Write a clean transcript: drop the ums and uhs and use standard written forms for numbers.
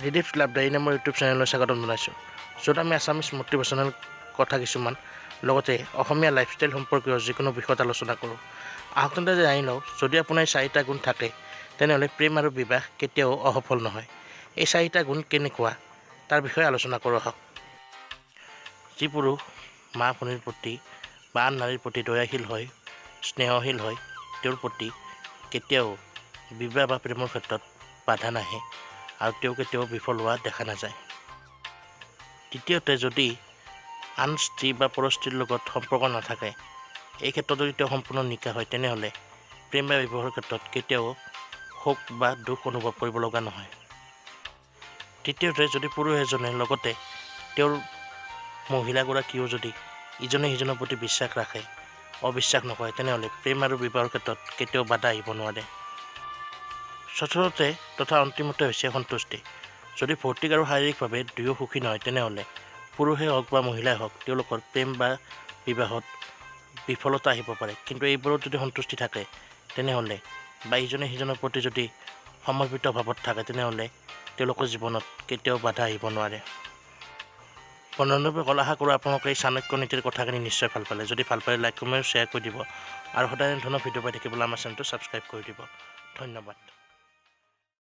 ৰিডিপ library নামৰ YouTube চেনেললৈ স্বাগতম জনাইছোঁ, য'ত আমি আছামিজ মটিভেশ্যনেল কথা কিছুমান লগতে অসমীয়া লাইফষ্টাইল সম্পৰ্কীয় যিকোনো বিষয়ত আলোচনা কৰোঁ। আহক তেন্তে জানি লওঁ, যদি আপোনাৰ 4টা গুণ থাকে তেনেহ'লে প্ৰেম আৰু বিবাহ কেতিয়াও অসফল নহয়। এই 4টা গুণ কেনেকুৱা তাৰ বিষয়ে আলোচনা কৰোঁ আহক। যি পুৰুষ মা ভনীৰ প্ৰতি বা আন নাৰীৰ প্ৰতি দয়াশীল হয়, স্নেহশীল হয়, তেওঁৰ প্ৰতি কেতিয়াও বিবাহ বা প্ৰেমৰ ক্ষেত্ৰত বাধা নাহে আৰু তেওঁ কেতিয়াও বিফল হোৱা দেখা নাযায়। দ্বিতীয়তে, যদি আন স্ত্ৰী বা পৰস্ত্ৰীৰ লগত সম্পৰ্ক নাথাকে, এই ক্ষেত্ৰত যদি তেওঁ সম্পূৰ্ণ নিকা হয়, তেনেহ'লে প্ৰেম বা বিবাহৰ ক্ষেত্ৰত কেতিয়াও শোক বা দুখ অনুভৱ কৰিব লগা নহয়। তৃতীয়তে, যদি পুৰুষ এজনে লগতে তেওঁৰ মহিলাগৰাকীও যদি ইজনে সিজনৰ প্ৰতি বিশ্বাস ৰাখে, অবিশ্বাস নকৰে, তেনেহ'লে প্ৰেম আৰু বিবাহৰ ক্ষেত্ৰত কেতিয়াও বাধা আহিব নোৱাৰে। চতুৰ্থতে তথা অন্তিমতে হৈছে সন্তুষ্টি। যদি ভৌতিক আৰু শাৰীৰিকভাৱে দুয়ো সুখী নহয়, তেনেহ'লে পুৰুষে হওক বা মহিলাই হওক, তেওঁলোকৰ প্ৰেম বা বিবাহত বিফলতা আহিব পাৰে। কিন্তু এইবোৰত যদি সন্তুষ্টি থাকে, তেনেহ'লে বা ইজনে সিজনৰ প্ৰতি যদি সমৰ্পিত ভাৱত থাকে, তেনেহ'লে তেওঁলোকৰ জীৱনত কেতিয়াও বাধা আহিব নোৱাৰে। বন্ধুবান্ধৱে আশা কৰোঁ আপোনালোকে এই চাণক্য নীতিৰ কথাখিনি নিশ্চয় ভাল পালে। যদি ভাল পালে লাইক, কমেণ্ট, শ্বেয়াৰ কৰি দিব আৰু সদায় এনেধৰণৰ ভিডিঅ' পাই থাকিবলৈ আমাৰ চেনেলটো ছাবস্ক্ৰাইব কৰি দিব। ধন্যবাদ।